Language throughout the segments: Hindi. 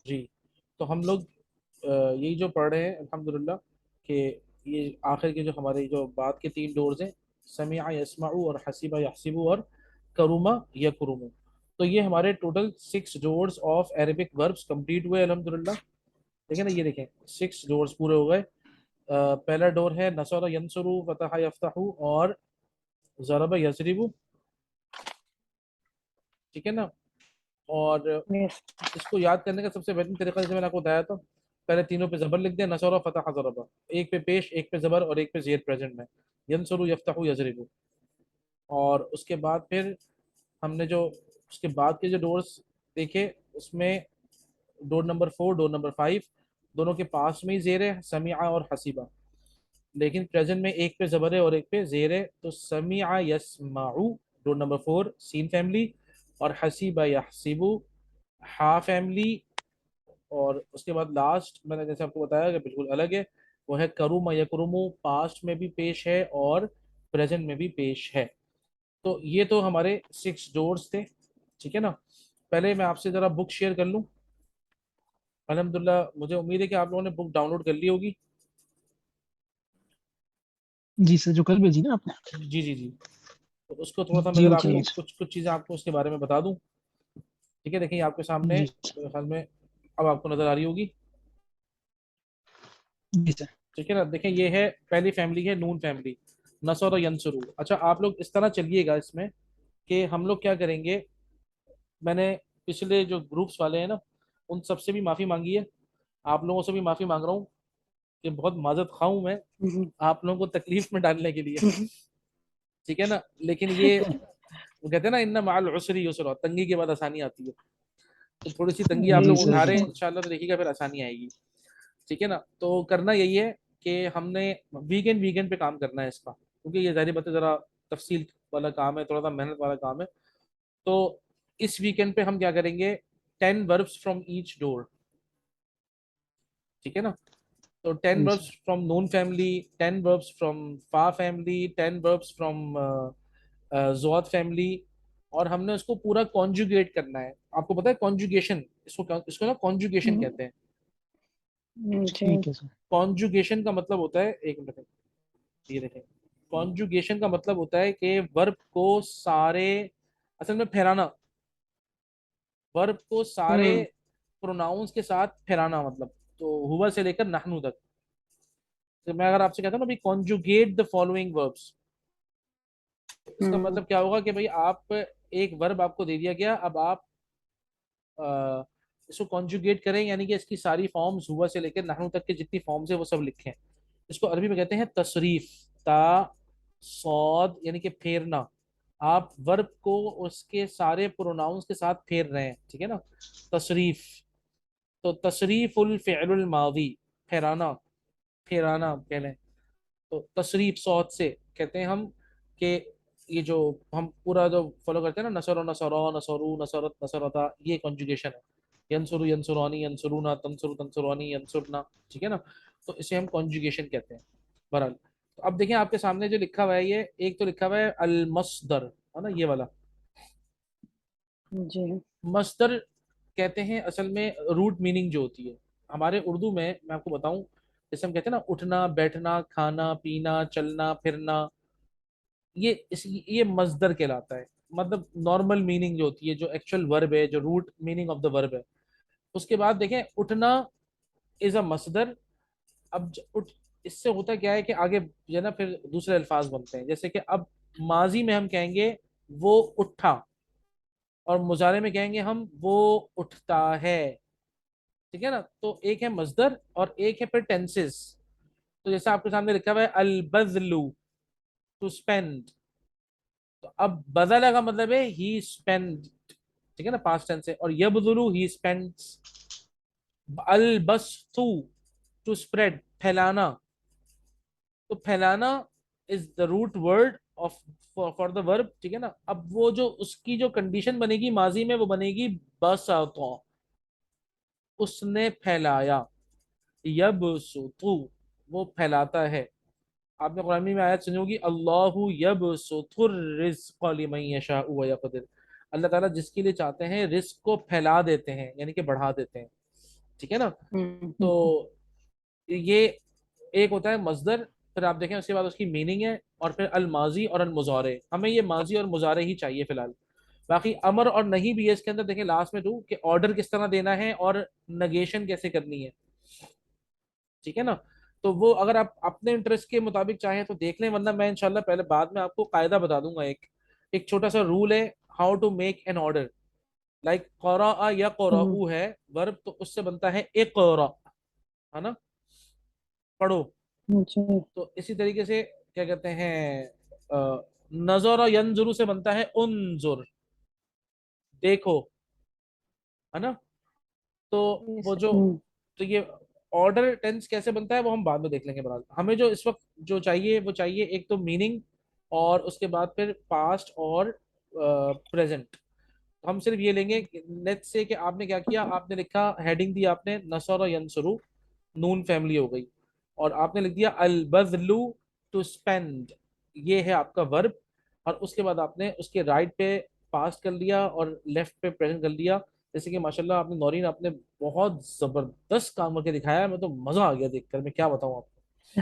जी। तो हम लोग यही जो पढ़ रहे हैं अल्हम्दुलिल्लाह कि ये आखिर के जो हमारे जो बात के तीन डोर्स हैं, समिया यसमाउ और हसीबा यहसिबु और करुमा यकरुमु। तो ये हमारे total 6 doors of Arabic verbs complete हुए अल्हम्दुलिल्लाह। देखें ना, ये देखें 6 डोर्स पूरे हो गए। पहला डोर है नसरा यंसुरु फतहा यफ्तहु और ज़रबा यज़रिबु। ठीक है ना। और यस। इसको याद करने का सबसे बेहतरीन तरीका जैसे मैंने आपको बताया था, पहले तीनों पे जबर लिख दिया, नसरा फतह ज़रबा, एक पे पेश, एक पे जबर और एक पे जेर प्रेजेंट में, यंसुरु यफ्तहु यजरिबु। और उसके बाद फिर हमने जो उसके बाद के जो डोर्स देखे, उसमें डोर नंबर 4, डोर नंबर 5 दोनों के पास में ही जेर है, समीआ और हसीबा। लेकिन प्रेजेंट में एक पे जबर है और एक पे जेर है, तो समीआ यस्माउ डोर नंबर 4 सीन फैमिली, और हसीबा यहसिबु हा फैमिली। और उसके बाद लास्ट मैंने जैसे आपको बताया कि बिल्कुल अलग है, वो है करुमा यकरुमु, पास्ट में भी पेश है और प्रेजेंट में भी पेश है। तो ये तो हमारे 6 डोर्स थे। ठीक है ना। पहले मैं आपसे जरा बुक शेयर कर लूँ। अल्हम्दुलिल्लाह मुझे उम्मीद है कि आप लोगों ने बुक डाउनलोड कर ली होगी। जी सर, जो कल भेजी ना आपने। जी जी जी। तो उसको थोड़ा सा मैं जी जरा वो आपको चाहिए सर। कुछ कुछ चीज़ें आपको उसके बारे में बता दूं। ठीक है, देखिए आपके सामने जी सर। मेरे ख्याल में अब आपको नजर आ रही होगी। जी सर। ठीक है ना। देखिए ये है पहली फैमिली है नून फैमिली, नसर यंसुरु। अच्छा आप लोग इस तरह चलिएगा इसमें कि हम लोग क्या करेंगे, मैंने पिछले जो ग्रुप्स वाले हैं ना उन सबसे भी माफ़ी मांगी है, आप लोगों से भी माफ़ी मांग रहा हूँ कि बहुत माजत खा हूँ मैं हम्म, आप लोगों को तकलीफ में डालने के लिए। ठीक है ना। लेकिन ये वो कहते हैं ना, इन्ना माल उसरी युसरा, तंगी के बाद आसानी आती है। तो थोड़ी सी तंगी आप जी लोग सर, उठा रहे हैं, बिल्कुल। इंशाल्लाह तो देखिएगा फिर आसानी आएगी। ठीक है ना। तो करना यही है कि हमने वीकेंड वीकेंड पे काम करना है इसका, क्योंकि ये जाहिर बात है जरा तफसील वाला काम है, थोड़ा सा मेहनत वाला काम है। तो इस वीकेंड पे हम क्या करेंगे, 10 वर्ब्स फ्रॉम ईच डोर। ठीक है ना। तो टेन जी वर्ब्स सर। फ्रॉम नून फैमिली, 10 वर्ब्स फ्रॉम फा फैमिली, 10 वर्ब्स फ्रॉम जोआत फैमिली। और हमने उसको पूरा कॉन्जुगेट करना है। आपको पता है कॉन्जुगेशन, इसको ना कॉन्जुगेशन हम्म, कहते हैं। जी। ठीक है सर। कॉन्जुगेशन का मतलब होता है, एक मिनट, ये देखें, कॉन्जुगेशन का मतलब होता है कि वर्ब को सारे, असल में फहराना, वर्ब को सारे हम्म, प्रोनाउंस के साथ फहराना, मतलब तो हुआ से लेकर नहनु तक। तो मैं अगर आपसे कहता हूँ ना भाई कॉन्जुगेट द फॉलोइंग वर्ब्स, इसका हम्म, मतलब क्या होगा कि भाई आप, एक वर्ब आपको दे दिया गया, अब आप अ, इसको कॉन्जुगेट करें, यानी कि इसकी सारी फॉर्म्स हुआ से लेकर नहनु तक के जितनी फॉर्म्स है वो सब लिखें। इसको अरबी में कहते हैं तसरीफ, ता सौद यानी कि फेरना। आप वर्ब को उसके सारे प्रोनाउंस के साथ फेर रहे हैं। ठीक है ना। तसरीफ, तो तसरीफुल फ़िअलुल मादी, फेराना, फेराना कह लें। तो तशरीफ सौत से कहते हैं हम कि ये जो हम पूरा जो फॉलो करते हैं ना, नसर नसर नसरु नसरत नसरता, ये कॉन्जुगेशन है। यंसुरु यंसुरानी यंसुरुना, तंसुरु तंसुरानी यंसुरना। ठीक है ना। तो इसे हम कॉन्जुगेशन कहते हैं। बहरहाल, तो अब देखें आपके सामने जो लिखा हुआ है, ये एक तो लिखा हुआ है अल मस्दर, है ना ये वाला। जी। मस्दर कहते हैं असल में रूट मीनिंग जो होती है हमारे उर्दू में, मैं आपको बताऊं, जैसे हम कहते हैं ना उठना बैठना खाना पीना चलना फिरना, ये मजदर कहलाता है। मतलब नॉर्मल मीनिंग जो होती है, जो एक्चुअल वर्ब है, जो root meaning of the verb है। उसके बाद देखें उठना इज अ मसदर। अब उठ, इससे होता क्या है कि आगे जो है ना फिर दूसरे अल्फाज बनते हैं, जैसे कि अब माजी में हम कहेंगे वो उठा, और मुजारे में कहेंगे हम वो उठता है। ठीक है ना। तो एक है मजदर और एक है फिर टेंसेस। तो जैसे आपके सामने लिखा हुआ है अल बज़लु, टू स्पेंड। तो अब बदला का मतलब है ही स्पेंड। ठीक है ना, पास्ट टेंस है। और यबदुलु ही स्पेंड्स। अल बस्तु, टू स्प्रेड, फैलाना। तो फैलाना is the root word of for the verb. ठीक है ना। अब वो जो उसकी जो कंडीशन बनेगी माजी में, वो बनेगी बस, उसने फैलाया। यबसुतु, वो फैलाता है। आपने कुरान में आयत सुनी होगी, अल्लाहु यबसुतुर रिज़्क़ लिमन यशाउ व यक़दिर। अल्लाह ताला जिसके लिए चाहते हैं रिस्क को फैला देते हैं, यानी कि बढ़ा देते हैं। ठीक है ना। हम्म। तो ये एक होता है मजदर, फिर आप देखें उसके बाद उसकी मीनिंग है, और फिर अल माजी और अल मुजारे। हमें ये माजी और मुजारे ही चाहिए फिलहाल। बाकी अमर और नहीं भी है इसके अंदर। देखें लास्ट में टू कि ऑर्डर किस तरह देना है और नगेशन कैसे करनी है, ठीक है ना। तो वो अगर आप अपने इंटरेस्ट के मुताबिक चाहें तो देख लें, वरना मैं इंशाल्लाह पहले बाद में आपको कायदा बता दूंगा। एक एक छोटा सा रूल है, how to make an order. Like क़रा या हम्म। क़राऊ है वर्ब, तो उससे बनता है इक़रा, है ना, पढ़ो। जी। तो इसी तरीके से क्या कहते हैं, नज़र यंजुरु से बनता है उन्जुर, देखो, है ना। तो वो जो, हम्म। तो ये ऑर्डर टेंस कैसे बनता है वो हम बाद में देख लेंगे। बराबर हमें जो इस वक्त जो चाहिए वो चाहिए एक तो मीनिंग, और उसके बाद फिर पास्ट और प्रेजेंट। हम सिर्फ ये लेंगे, लेट्स से कि आपने क्या किया, आपने लिखा हेडिंग दी आपने नसर यंसुरु, नून फैमिली हो गई, और आपने लिख दिया अल बज़लु, टू स्पेंड, ये है आपका वर्ब। और उसके बाद आपने उसके राइट पे पास्ट कर लिया और लेफ्ट पे प्रेजेंट कर लिया। जैसे कि माशाल्लाह आपने नौरीन, आपने बहुत जबरदस्त काम करके दिखाया है। मैं तो मजा आ गया देखकर, मैं क्या बताऊं आपको।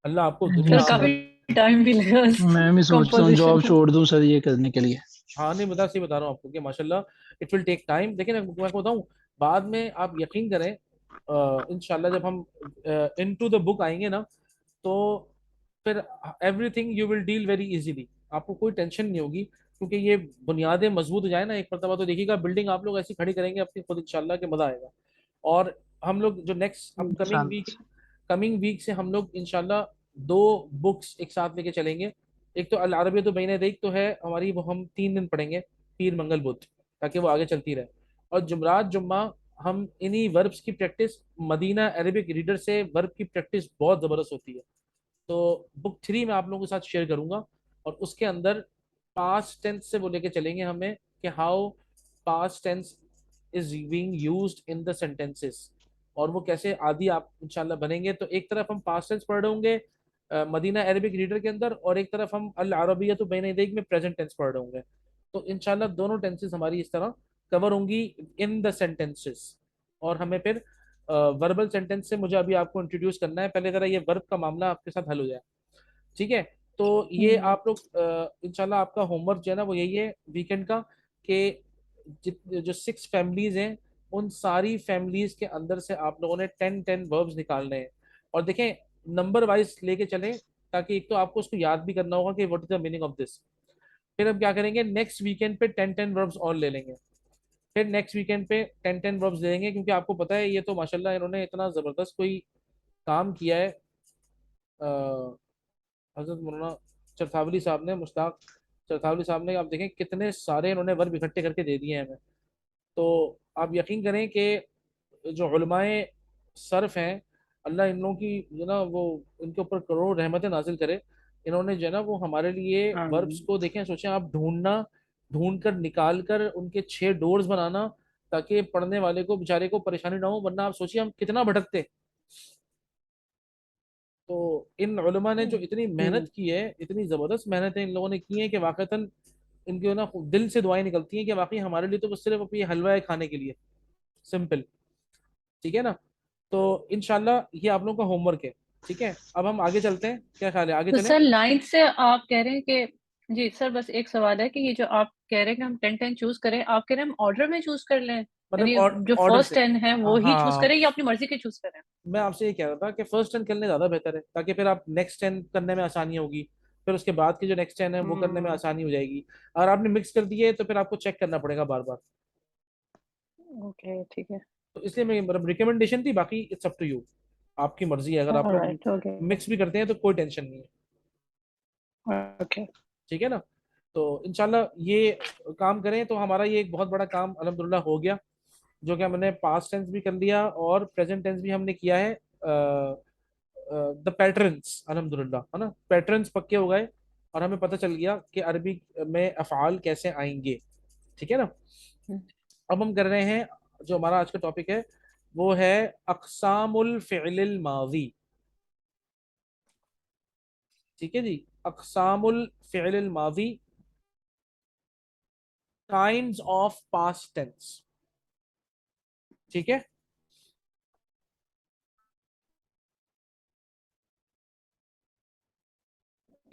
अल्लाह आपको जी सर दुनिया सर, काफी आखिरत। टाइम भी लगा मैं भी सोचता हूँ कंपोजिशन जॉब में। छोड़ दूं सर ये करने के लिए। हाँ नहीं, बता सही बता रहा हूँ आपको कि माशाल्लाह इट विल टेक टाइम। देखिए ना, मैं आपको बताऊँ, बाद में आप यकीन करें, इंशाल्लाह जब हम इनटू द बुक आएंगे ना, तो फिर everything you will deal very easily. आपको कोई टेंशन नहीं होगी, क्योंकि ये बुनियादें मजबूत हो जाए ना एक मरतबा, तो देखिएगा बिल्डिंग आप लोग ऐसी खड़ी करेंगे अपनी खुद, इंशाल्लाह के मजा आएगा। और हम लोग जो नेक्स्ट अपकमिंग वीक, इंशाल्लाह। कमिंग वीक से हम लोग इंशाल्लाह दो बुक्स एक साथ लेके चलेंगे। एक तो अल अरबियत तो बैन यदैक तो है हमारी, वो हम 3 दिन पढ़ेंगे, पीर मंगल बुध, ताकि वो आगे चलती रहे। और जुमरात जुम्मा हम इन्हीं वर्ब्स की प्रैक्टिस, मदीना अरबिक रीडर से वर्ब की प्रैक्टिस बहुत ज़बरदस्त होती है। तो बुक 3 मैं आप लोगों के साथ शेयर करूंगा, और उसके अंदर पास्ट टेंस से वो लेके चलेंगे हमें कि how past tense is being used in the sentences, और वो कैसे आदि आप इंशाल्लाह बनेंगे। तो एक तरफ हम पास्ट टेंस पढ़ रहे होंगे मदीना अरबिक रीडर के अंदर, और एक तरफ हम अल अरबिय्यतु बैन यदैक में प्रेजेंट टेंस पढ़ रहे होंगे। तो इंशाल्लाह दोनों टेंसेस हमारी इस तरह कवर होंगी इन द सेंटेंसेस। और हमें फिर वर्बल सेंटेंस से मुझे अभी आपको इंट्रोड्यूस करना है, पहले जरा ये वर्ब का मामला आपके साथ हल हो जाए, ठीक है। तो ये हम्म। आप लोग इंशाल्लाह आपका होमवर्क जो है ना वो यही है वीकेंड का, कि जो 6 फैमिलीज हैं, उन सारी फैमिलीज के अंदर से आप लोगों ने 10 10 वर्ब्स निकालने हैं। और देखें, नंबर वाइज लेके चलें, ताकि एक तो आपको उसको याद भी करना होगा कि what is the meaning of this. फिर हम क्या करेंगे, नेक्स्ट वीकेंड पे 10 10 वर्ब्स और ले लेंगे। फिर नेक्स्ट वीकेंड पे 10 10 वर्ब्स ले लेंगे, क्योंकि आपको पता है ये तो माशाल्लाह इन्होंने इतना जबरदस्त कोई काम किया है, हजरत मौलाना चरथावली साहब ने, मुश्ताक चरथावली साहब ने, आप देखें कितने सारे इन्होंने वर्ब इकट्ठे करके दे दिए हैं हमें। तो आप यकीन करें कि जो उलमाए सर्फ हैं, अल्लाह इन लोगों की जो ना वो, इनके ऊपर करोड़ों रहमतें नाजिल करे। इन्होंने जो है ना वो हमारे लिए वर्ब्स आमीन। को देखें, सोचें आप, ढूंढना, ढूंढ कर निकाल कर उनके 6 डोर्स बनाना, ताकि पढ़ने वाले को बेचारे को परेशानी ना हो। वरना आप सोचिए हम कितना भटकते। तो इन उलमा ने जो इतनी हम्म। मेहनत की है, इतनी ज़बरदस्त मेहनत है इन लोगों ने की है, कि वाकईतन इनके ना दिल से दुआएं निकलती हैं कि वाकई हमारे लिए तो बस सिर्फ ये हलवा है खाने के लिए, सिंपल, ठीक है ना। तो इंशाल्लाह ये आप लोगों का होमवर्क है, ठीक है। अब हम आगे चलते हैं, क्या ख्याल है, आगे तो चलें। सर लाइन से आप कह रहे हैं कि जी सर, बस एक सवाल है कि ये जो आप कह रहे हैं कि हम 10 10 चूज करें, आप कह रहे हैं हम ऑर्डर में चूज कर लें, मतलब यानी जो ऑर्डर फर्स्ट से। 10 है वो ही चूज हाँ, करें या अपनी मर्जी के चूज करें? मैं आपसे ये कह रहा था कि फर्स्ट 10 करने ज़्यादा बेहतर है, ताकि फिर आप नेक्स्ट 10 करने में आसानी होगी। फिर उसके बाद की जो नेक्स्ट 10 है वो करने में हम्म। आसानी हो जाएगी। अगर आपने मिक्स कर दिए तो फिर आपको चेक करना पड़ेगा बार बार। ओके ठीक है। तो इसलिए मैं मतलब रिकमेंडेशन थी, बाकी इट्स अप टू यू, आपकी मर्जी है। अगर आप लोग ऑलराइट। ओके। मिक्स भी करते हैं तो कोई टेंशन नहीं है, ओके। ठीक है ना। तो इंशाल्लाह ये काम करें तो हमारा ये एक बहुत बड़ा काम अल्हम्दुलिल्लाह हो गया, जो कि हमने पास्ट टेंस भी कर लिया और प्रेजेंट टेंस भी हमने किया है। द पैटर्न्स अल्हम्दुलिल्लाह, है ना, पैटर्न्स पक्के हो गए, और हमें पता चल गया कि अरबी में अफ़आल कैसे आएंगे, ठीक है ना। अब हम कर रहे हैं, जो हमारा आज का टॉपिक है वो है अक़सामुल फ़िअलिल माज़ी, ठीक है जी। अक़सामुल फ़िअलिल माज़ी, काइंड्स ऑफ पास्ट टेंस, ठीक है।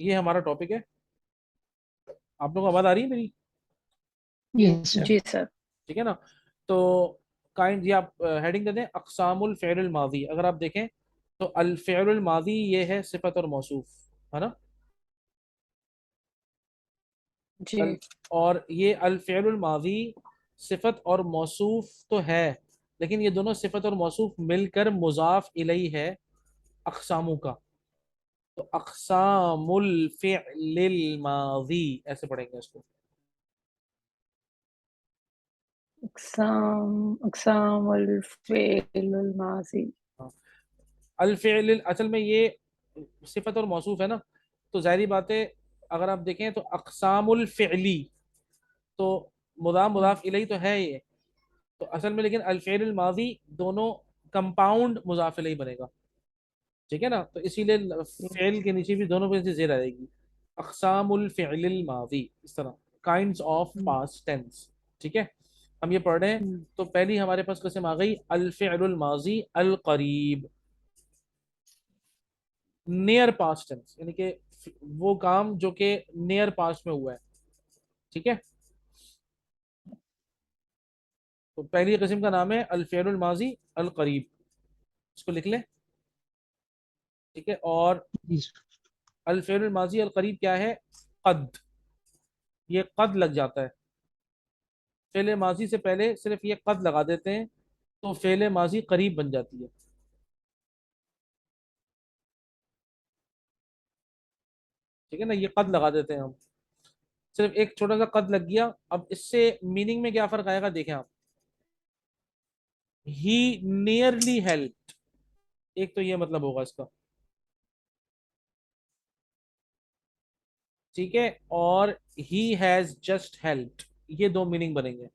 ये हमारा टॉपिक है। आप लोगों को आवाज आ रही है मेरी? Yes sir. जी सर। ठीक है ना? तो काइंड, ये आप हेडिंग दे दें अक़सामुल फ़िअल माज़ी। अगर आप देखें तो अल फ़िअल माज़ी ये है सिफत और मौसूफ, है ना? जी। और ये अल फ़िअल माज़ी सिफत और मौसूफ तो है, लेकिन ये दोनों सिफत और मौसूफ मिलकर मुज़ाफ इलैहि है अक़सामु का। तो अक़सामुल फ़िअलिल माज़ी ऐसे पढ़ेंगे इसको। अक़सामुल फ़िअल माज़ी। हाँ। अल फ़िअल असल में ये सिफत और मौसूफ है ना, तो ज़ाहिरी बात है, अगर आप देखें तो अक़सामुल फ़िअली, तो मुदाफ मुदाफ इलैहि तो है ये, तो असल में लेकिन अल फ़िअल माज़ी दोनों कंपाउंड मुज़ाफ इलैहि बनेगा। ठीक है ना? तो इसीलिए फ़िअल के नीचे भी दोनों पे से ज़ेर आएगी। अक़सामुल फ़िअलिल माज़ी, इस तरह काइंड्स ऑफ पास्ट टेंस। ठीक है, हम ये पढ़ रहे हैं। तो पहली हमारे पास कसम आ गई अल फ़िअलुल माज़ी अल करीब, नियर पास्ट टेंस, यानी कि वो काम जो कि नियर पास्ट में हुआ है। ठीक है, तो पहली किस्म का नाम है अल फ़िअलुल माज़ी अल करीब, इसको लिख लें। ठीक है, और जी सर। अल फ़िअलुल माज़ी अल करीब क्या है? कद, ये कद लग जाता है। फ़िअल माज़ी से पहले सिर्फ ये कद लगा देते हैं, तो फ़िअल माज़ी करीब बन जाती है। ठीक है ना, ये कद लगा देते हैं हम, सिर्फ एक छोटा सा कद लग गया। अब इससे मीनिंग में क्या फर्क आएगा देखें आप। ही नियरली हेल्प, एक तो ये मतलब होगा इसका। ठीक है, और ही हैज जस्ट हेल्प्ड, ये दो मीनिंग बनेंगे।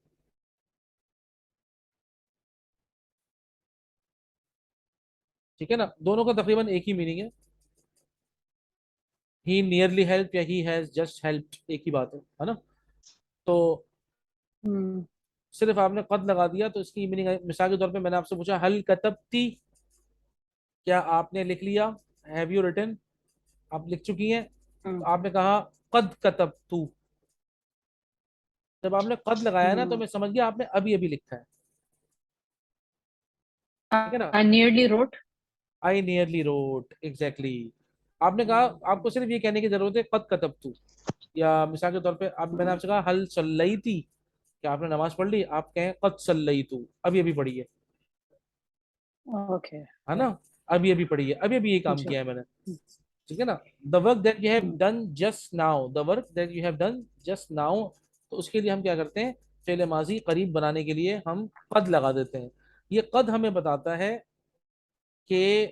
ठीक है ना, दोनों का तकरीबन एक ही मीनिंग है। ही नियरली हेल्प या ही हैज जस्ट हेल्प्ड एक ही बात है ना? तो हम्म। सिर्फ आपने कद लगा दिया तो इसकी मीनिंग है, मिसाल के तौर पे मैंने आपसे पूछा हल कतबती, क्या आपने लिख लिया? Have you written? आप लिख चुकी हैं? तो आपने कहा कद कतबतू, जब आपने कद लगाया ना तो मैं समझ गया आपने अभी अभी लिखा है। ठीक है ना? आई नियरली रोट। आई नियरली रोट, एग्जैक्टली। आपने कहा, आपको सिर्फ ये कहने की जरूरत है कद कतबतू, या मिसाल के तौर पे आप, मैंने आपसे कहा हल सल्लई थी, क्या आपने नमाज पढ़ ली? आप कहें कद सल्लई तू, अभी अभी पढ़ी ओके। है ना? अभी अभी पढ़ी है, अभी अभी ये काम जी। किया है मैंने। ठीक है ना? The work that you have done just now, the work that you have done just now, तो उसके लिए हम क्या करते हैं? फेल माजी करीब बनाने के लिए हम कद लगा देते हैं। ये कद हमें बताता है कि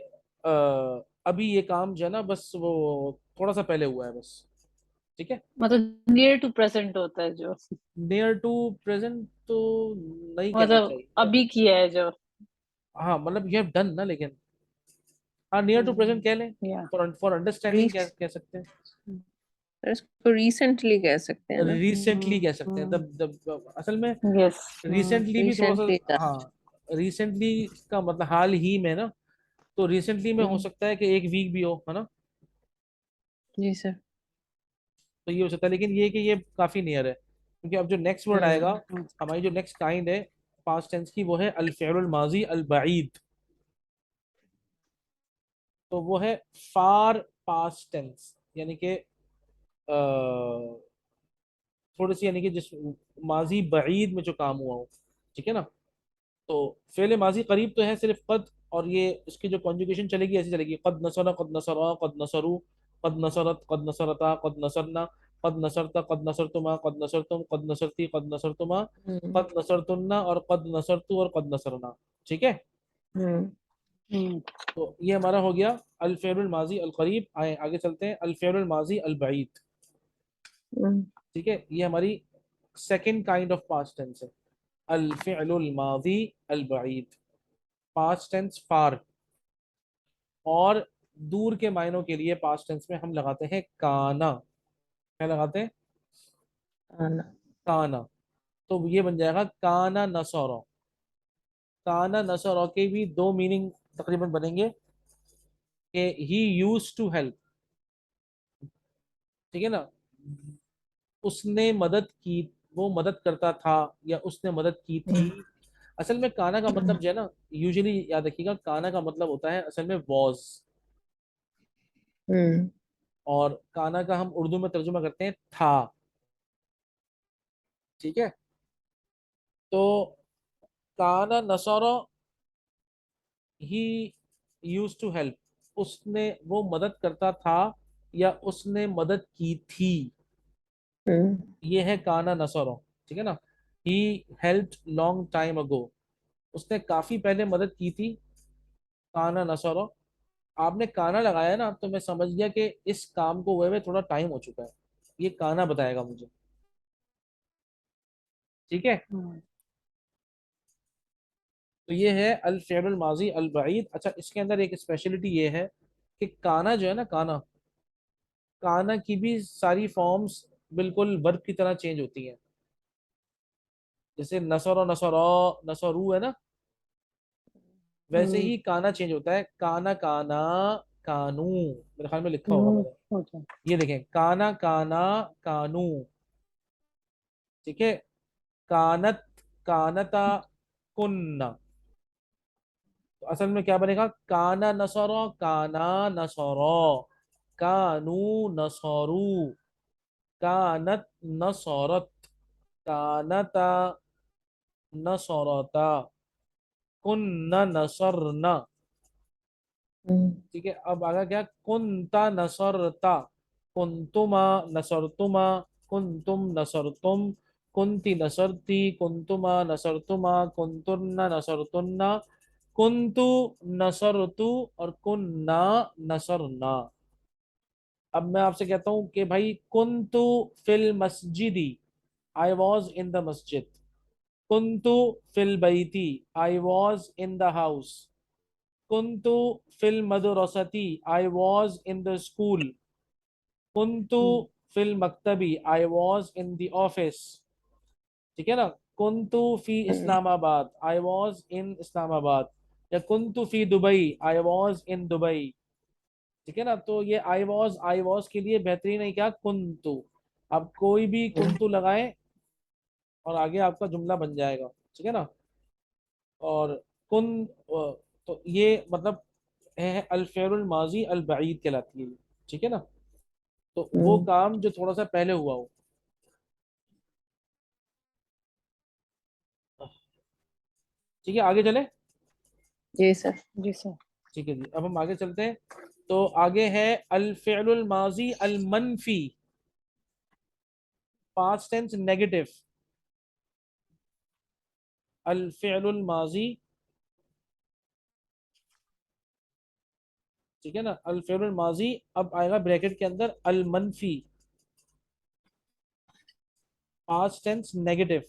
अभी ये काम जो है ना, बस वो थोड़ा सा पहले हुआ है बस। ठीक है, मतलब नियर टू प्रेजेंट होता है जो, नियर टू प्रेजेंट तो नहीं कहना मतलब चाहिए। अभी किया है जो। हाँ मतलब यू हैव डन ना, लेकिन हाँ नियर टू प्रेजेंट कह लें, या फॉर फॉर अंडरस्टैंडिंग रीस कह सकते हैं, इसको रिसेंटली कह सकते हैं ना। रिसेंटली कह सकते हैं। तब असल में यस। रिसेंटली भी थोड़ा रिसेंटली सा, हाँ रिसेंटली का मतलब हाल ही में ना, तो रिसेंटली में हो सकता है कि एक वीक भी हो, है ना? जी सर। तो ये हो सकता है, लेकिन ये कि ये काफी नियर है, क्योंकि अब जो नेक्स्ट वर्ड आएगा, हमारी जो नेक्स्ट काइंड है पास्ट टेंस की, वो है अल फ़िअलुल माज़ी अल बईद। तो वो है फार पास्ट टेंस, यानी कि थोड़ी सी, यानी कि जिस माजी बईद में जो काम हुआ हो। ठीक है ना? तो फेल माजी करीब तो है सिर्फ कद, और ये इसकी जो कॉन्जुगेशन चलेगी ऐसी चलेगी, कद नसरा कद नसरा कद नसरू कद नसरत कद नसरता कद नसरना कद नसरता कद नसरतुमा कद नसरतुम कद नसरती कद नसरतुमा हम्म। कद नसरतुन्ना और कद नसरतु और कद नसरना। ठीक है, हम्म। तो ये हमारा हो गया अल फ़िअलुल माजी अल करीब। आए आगे चलते हैं, अल फ़िअलुल माजी अल बईद। हम्म। ठीक है, ये हमारी second kind of past tense है, अल फ़िअलुल माजी अल बईद। पास्ट टेंस फार, और दूर के मायनों के लिए पास्ट टेंस में हम लगाते हैं काना। क्या लगाते हैं? आना। काना। तो ये बन जाएगा काना नसौरा। काना नसौरा के भी दो मीनिंग तकरीबन बनेंगे, कि ही यूज टू हेल्प, ठीक है ना, उसने मदद की, वो मदद करता था, या उसने मदद की थी। असल में काना का मतलब जो है ना, यूजुअली याद रखिएगा, काना का मतलब होता है असल में वॉज, हम्म और काना का हम उर्दू में तर्जुमा करते हैं था। ठीक है, तो काना नसरा, ही यूज टू हेल्प, उसने, वो मदद करता था या उसने मदद की थी, हम्म ये है काना नसरा। ठीक है ना, he helped long time ago, उसने काफी पहले मदद की थी, काना नसरा। आपने काना लगाया ना, तो मैं समझ गया कि इस काम को हुए हुए थोड़ा टाइम हो चुका है, ये काना बताएगा मुझे। ठीक है, हम्म, तो ये है अल फ़िअलुल माज़ी अल बईद। अच्छा, इसके अंदर एक स्पेशलिटी ये है कि काना जो है ना, काना, काना की भी सारी फॉर्म्स बिल्कुल वर्ब की तरह चेंज होती हैं। जैसे नसर, नसरा, नसरू है ना, वैसे हम्म, ही काना चेंज होता है, काना काना, कानू, मेरे ख्याल में लिखा होगा हम्म, मैंने। होता है। ये देखें, काना काना, कानू। ठीक है, कानत, कानता, कुन्ना। तो असल में क्या बनेगा, काना नसरा, काना नसरा, कानू नसरू, कानत नसरत, कानता नसरता, कुन्ना नसरना। हम्म ठीक है, अब आगे क्या, कुंता नसरता, कुंतुमा नसरतुमा, कुंतुम नसरतुम, कुंती नसरती, कुंतुमा नसरतुमा, कुंतुन्ना नसरतुन्ना, कुंतु नसरतु, और कुन्ना नसरना। अब मैं आपसे कहता हूं कि भाई, कुंतु फिल मस्जिदी, I was in the masjid. कुंतु फिल बैती, I was in the house. कुंतु फिल मदरसती, I was in the school. कुंतु हम्म, फिल मकतबी, I was in the office. ठीक है ना, कुंतु फी हम्म Islamabad, I was in Islamabad. या कुंतु फी Dubai, I was in Dubai. ठीक है ना, तो ये आई वॉज के लिए बेहतरीन है क्या, कुंतु। अब कोई भी कुंतु लगाएं और आगे आपका जुमला बन जाएगा। ठीक है ना, और तो ये मतलब है अल फ़िअलुल माज़ी अल बईद कहलाती है ये। ठीक है ना, तो वो हम्म, काम जो थोड़ा सा पहले हुआ हो। ठीक है, आगे चले। जी सर। जी सर। ठीक है जी, अब हम आगे चलते हैं। तो आगे है अल फ़िअलुल माज़ी अल मनफी, पास्ट टेंस नेगेटिव। अल फ़िअलुल माज़ी, ठीक है ना, अल फ़िअलुल माज़ी, अब आएगा ब्रैकेट के अंदर अल मनफी, पास्ट टेंस नेगेटिव।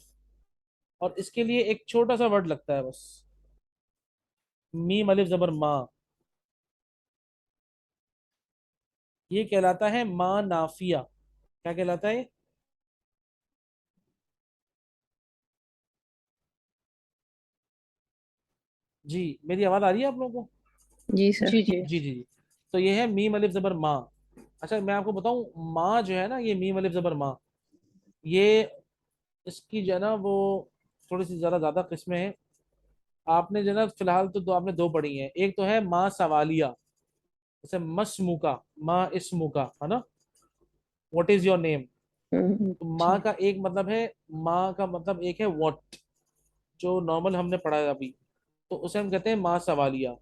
और इसके लिए एक छोटा सा वर्ड लगता है बस, मीम अलिफ जबर मा। ये कहलाता है मा नाफिया। क्या कहलाता है? जी, मेरी आवाज आ रही है आप लोगों को? जी सर। जी जी। जी जी जी। तो ये है मीम अलिफ जबर मा। अच्छा, मैं आपको बताऊं, माँ जो है ना, ये मीम अलिफ जबर माँ, ये, इसकी जो है ना वो थोड़ी सी ज्यादा ज्यादा किस्में हैं। आपने जो है ना फिलहाल तो दो, आपने दो पढ़ी हैं। एक तो है माँ सवालिया, जैसे मस्मुका, माँ इस्मुका, है ना, व्हाट इज योर नेम। तो माँ अच्छा। का एक मतलब है, माँ का मतलब एक है व्हाट, जो नॉर्मल हमने पढ़ा है अभी, तो उसे हम कहते हैं माँ सवालिया।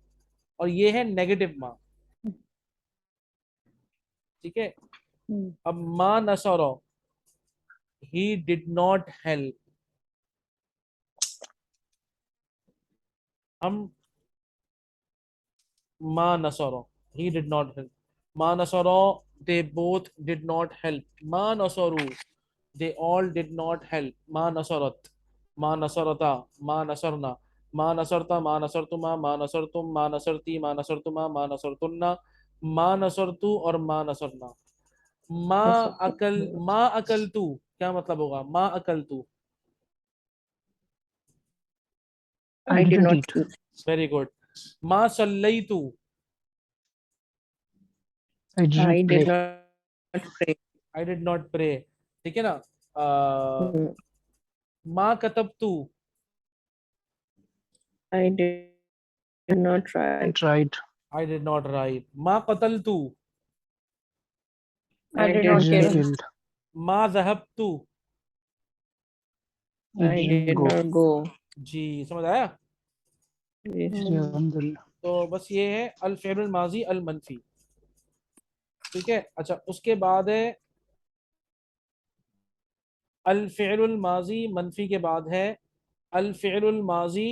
और ये है नेगेटिव माँ। ठीक है, हम्म, अब माँ नसरो, ही डिड नॉट हेल्प, हम माँ नसरो, ही डिड नॉट हेल्प, माँ नसरो, they both did not help, माँ नसरू, they all did not help, माँ नसरत, माँ नसरता, माँ नसरना, माँ नसरता, माँ नसरतुमा, माँ नसरतुम, माँ नसरती, माँ नसरतुमा, माँ नसरतुन्ना, माँ नसरतु, और माँ नसरना। माँ अकल, माँ अकल तू, क्या मतलब होगा माँ अकल तू? I I did didn't not eat. Eat. Very good. माँ सल्लई तू, I didn't I pray. Did not pray. I did not pray, ठीक है ना। Hmm. मा कतबतु, I did not try. I tried. I did not write. मा कतलतु, I I did I not did didn't kill. not. killed. मा ज़हबतु। I I didn't did go. not go. जी समझ आया। Yes. जी अल्हम्दुलिल्लाह। तो बस ये है अल फ़िअलुल माज़ी अल मनफी, ठीक है। अच्छा उसके बाद है अल फ़िअलुल माज़ी मनफी के बाद है अल फ़िअलुल माज़ी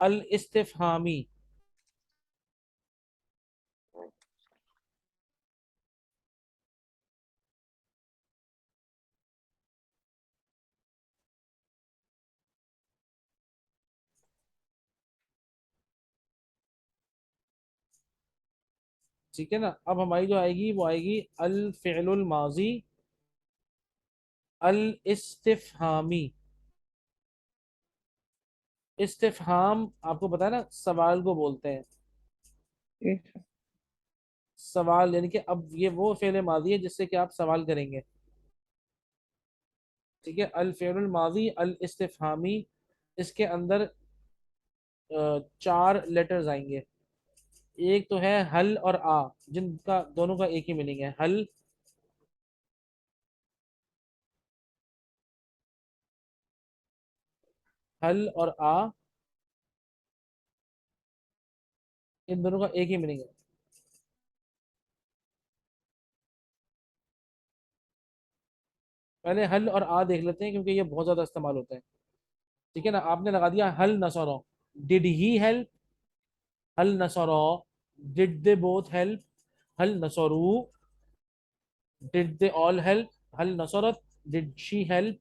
अल इस्तिफ़हामी। ठीक है ना। अब हमारी जो आएगी वो आएगी अल फ़िअलुल माज़ी अल इस्तिफ़हामी। इस्तिफ़हाम आपको पता है ना, सवाल को बोलते हैं। Yes. सवाल यानी कि अब ये वो फ़ेल माज़ी है जिससे कि आप सवाल करेंगे, ठीक है। अल फ़िअलुल माज़ी अल इस्तिफ़हामी, इसके अंदर 4 लेटर्स आएंगे। एक तो है हल और आ, जिनका दोनों का एक ही मीनिंग है, हल। हल और आ, इन दोनों का एक ही मीनिंग है। पहले हल और आ देख लेते हैं क्योंकि ये बहुत ज्यादा इस्तेमाल होते हैं, ठीक है ना। आपने लगा दिया हल नसरो, डिड ही हेल्प, हल नसरो, डिड दे बोथ हेल्प, हल नसरू, डिड दे ऑल हेल्प, हल नसरत, डिड शी हेल्प,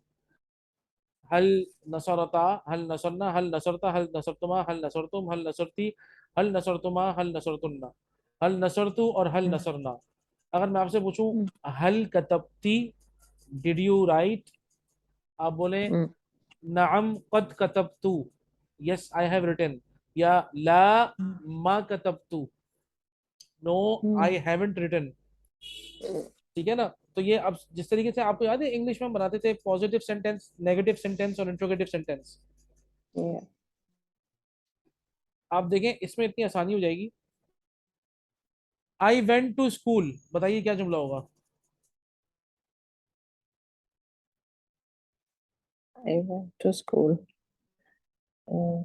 हल नसरता, हल नसरना, हल नसरता, हल नसरतुमा, हल नसरतुम, हल नसरती, हल नसरतुमा, हल नसरतुन्ना, हल नसरतु और हल Hmm. नसरना। अगर मैं आपसे पूछूं Hmm. हल कतबती, डिड यू राइट, आप बोले Hmm. नअम कद कतबतु, यस आई हैव रिटन, या ला Hmm. मा कतबतु, no Hmm. I haven't written, ठीक है ना। तो ये अब जिस तरीके से आपको याद है इंग्लिश में हम बनाते थे पॉजिटिव सेंटेंस, नेगेटिव सेंटेंस और इंट्रोगेटिव सेंटेंस, Yeah. आप देखें इसमें इतनी आसानी हो जाएगी। आई वेंट टू स्कूल, बताइए क्या जुमला होगा। I went to school. Uh,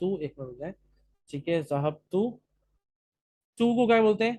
तू, एक मिनट रुक जाए, ठीक है। जहब तू को क्या बोलते हैं,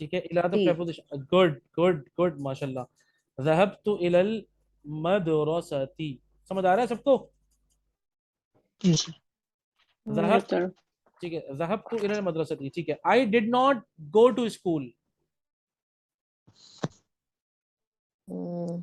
ठीक है। इला तो ती. प्रेपोजिशन, गुड गुड गुड माशाल्लाह। जहब तू इलल मदरसती, समझ आ रहा है सबको। जी सर। जहब, Yes, sir. ठीक है, जहब तू इलल मदरसती, ठीक है। I did not go to school, Hmm.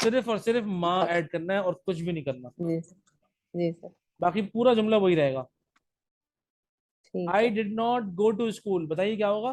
सिर्फ और सिर्फ माँ ऐड करना है और कुछ भी नहीं करना, जी जी सर. बाकी पूरा जुमला वही रहेगा। ठीक आई है. Did not go to school, बताइए क्या होगा।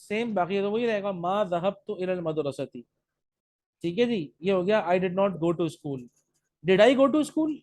सेम, बाकी तो वही रहेगा, माँ ज़हब तो इलल मदरसती, ठीक है जी। ये हो गया I did not go to school. Did I go to school,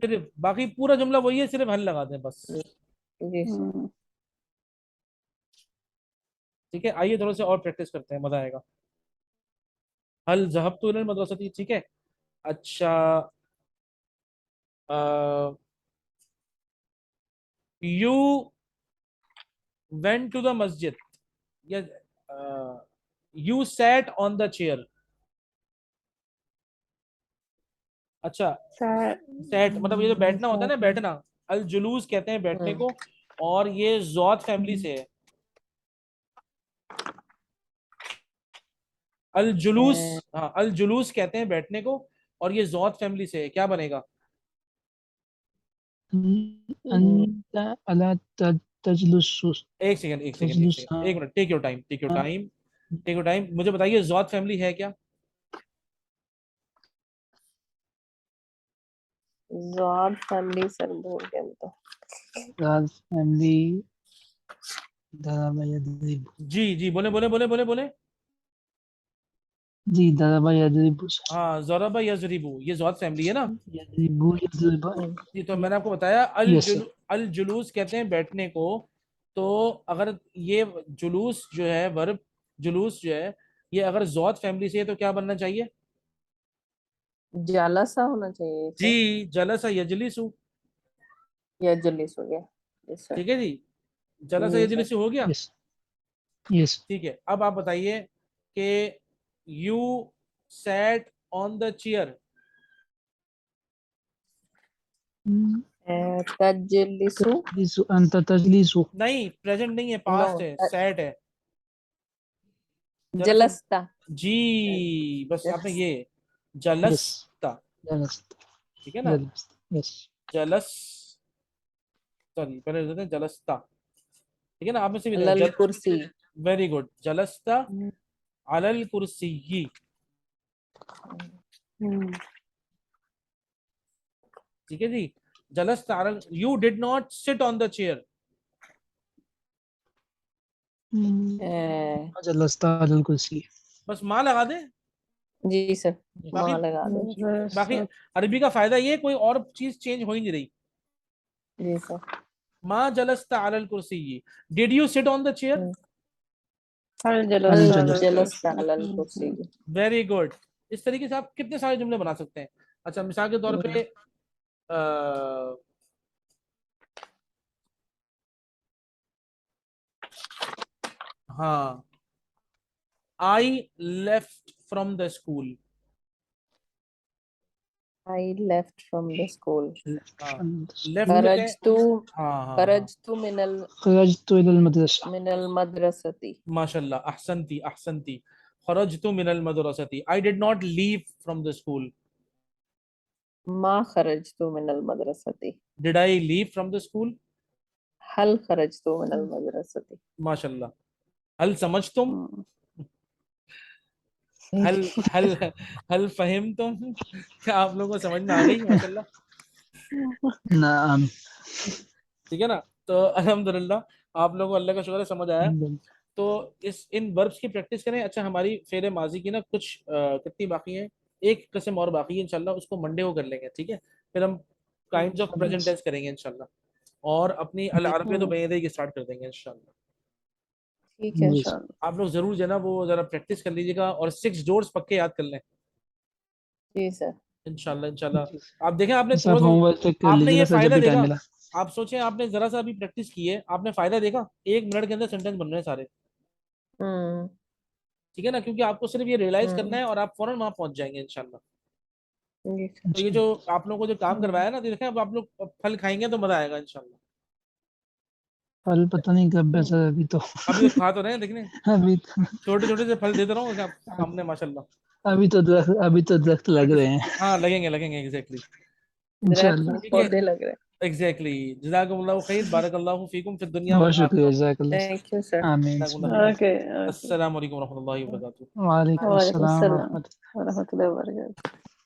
सिर्फ, बाकी पूरा जुमला वही है, सिर्फ हल लगा दें बस, जी सर. Hmm. ठीक है। आइए थोड़ा सा और प्रैक्टिस करते हैं, मजा आएगा। हल ज़हब तो इलल मदरसती, ठीक है। अच्छा, यू वेंट टू द मस्जिद, या you sat on the chair. अच्छा, Sir. सैट मतलब ये जो बैठना होता है ना, Exactly. बैठना, अल जुलूस कहते हैं बैठने हम्म. को, और ये जौत फैमिली Hmm. से है। अल जुलूस, अ, हाँ अल जुलूस कहते हैं बैठने को, और ये जौत फैमिली से है, क्या बनेगा। अंत अला तजलुस। एक सेकंड एक सेकंड एक तजलुस सेकंड, एक minute, take your time, take your time, take your time, मुझे बताइए जौत फैमिली है क्या। ज़ाद फैमिली सर भूल गए हम तो। ज़ाद फैमिली दरबा यदरिबु। जी जी, बोले बोले बोले बोले बोले। जी दरबा यदरिबु सर। हाँ, ज़रबा यज़रिबु, ये ज़ाद फैमिली है ना। यदरिबु यदरिबा। जी, तो मैंने आपको बताया यस सर। अल जुलूस कहते हैं बैठने को। तो अगर ये जुलूस जो है, वर्ब जुलूस जो है, ये अगर ज़ाद फैमिली से है तो क्या बनना चाहिए? जालसा होना चाहिए जी, सर, जलसा यजलिसु। या जलीस हो गया। Yes sir. ठीक है जी, जलसा जी सर। यजलिसु हो गया। Yes yes. ठीक है, अब आप बताइए कि you sat on the chair. तजलिसु। तजलिसु अंत तजलिसु। नहीं, प्रेजेंट नहीं है, नो, पास्ट है, सैट है। जरा सा। जलस्ता। जी, बस आपने ये यस जलस्ता। जलस्त ठीक है ना। जलस्त। यस जलस, सॉरी पहले देते हैं जलस्ता। ठीक है ना, आप में से भी अलल कुर्सी। वेरी गुड, जलस्ता अलल कुर्सी। ठीक है जी, जलस्ता अलल, you did not sit on the chair. जलस्त अलल कुर्सी। बस माँ लगा दे। जी सर, बाकी माँ लगा दो। बाकी अरबी का फायदा ये, कोई और चीज चेंज हो ही नहीं रही। जी सर। माँ जलस्ता अलल कुर्सी। Did you sit on the chair? हल अल जलसा जलस्ता अलल कुर्सी। Very good. इस तरीके से आप कितने सारे जुमले बना सकते हैं। अच्छा, मिसाल के तौर पे हाँ, I left from the school. I left from the school. हाँ, खरजतु लेफ्ट कहते हैं। खरजतु हाँ हाँ हाँ, खरजतु इलल मदरसा। मिनल मदरसती। माशाल्लाह, अहसनती अहसनती। खरजतु मिनल मदरसती। I did not leave from the school. मा खरजतु मिनल मदरसती। Did I leave from the school? हल खरजतु मिनल मदरसती। माशाल्लाह। हल समझ तुम, हम्म। हल हल हल फहिम तुम, क्या आप लोगों को समझ में आ गई? माशाल्लाह। नाम। ठीक है ना। तो अल्हम्दुलिल्लाह, आप लोगों को अल्लाह का शुक्र है समझ आया। तो इस इन वर्ब्स की प्रैक्टिस करें। अच्छा, हमारी फेरे माजी की ना कुछ कितनी बाकी है, एक किस्म और बाकी है इंशाल्लाह, उसको मंडे को कर लेंगे। ठीक है, फिर हम काइंड्स ऑफ प्रेजेंट टेंस करेंगे इंशाल्लाह, और अपनी अल अरबिया तो बेयदे की स्टार्ट कर देंगे इंशाल्लाह। ठीक है इंशाल्लाह। आप लोग जरूर जो है ना वो जरा प्रैक्टिस कर लीजिएगा, और 6 जोड्स पक्के याद कर लें जी सर। इंशाल्लाह इंशाल्लाह। आप देखें, आपने सब थोड़ा सा, होमवर्क चेक कर आपने ये लीजिएगा सर जब फायदा भी टाइम देखा। मिला। आप सोचें, आपने जरा सा अभी प्रैक्टिस की है, आपने फायदा देखा, 1 मिनट के अंदर सेंटेंस बन रहे हैं सारे। हम्म। ठीक है ना, क्योंकि आपको सिर्फ ये रियलाइज करना हम्म। है और आप फौरन वहां पहुंच जाएंगे इंशाल्लाह। जी तो ये अच्छा जो आप लोगों को जो काम करवाया ना, तो देखें, अब आप लोग फल खाएंगे तो मजा आएगा इंशाल्लाह। फल पता नहीं कब है सर अभी तो। अभी तो खा तो रहे हैं, देखने अभी तो छोटे छोटे से फल देते रहो सामने माशाल्लाह। अभी तो दरख्त लग रहे हैं हाँ, लगेंगे लगेंगे, एग्जैक्टली। दरख्त इंशाल्लाह। ठीक है, पौधे लग रहे एग्जैक्टली। जज़ाकुमुल्लाहु खैर, बारकल्लाहु फीकुम फिद दुनिया वल बहुत शुक्रिया आखिरह। जज़ाकल्लाह। हैं। Thank you sir. आमीन। जज़ाकुमुल्लाहु खैर। ओके। अस्सलामु अलैकुम व रहमतुल्लाहि व बरकातुहू। वालेकुम वालेकुम अस्सलाम सलाम रहमतुल्लाह। व रहमतुल्लाहि व बरकातहू।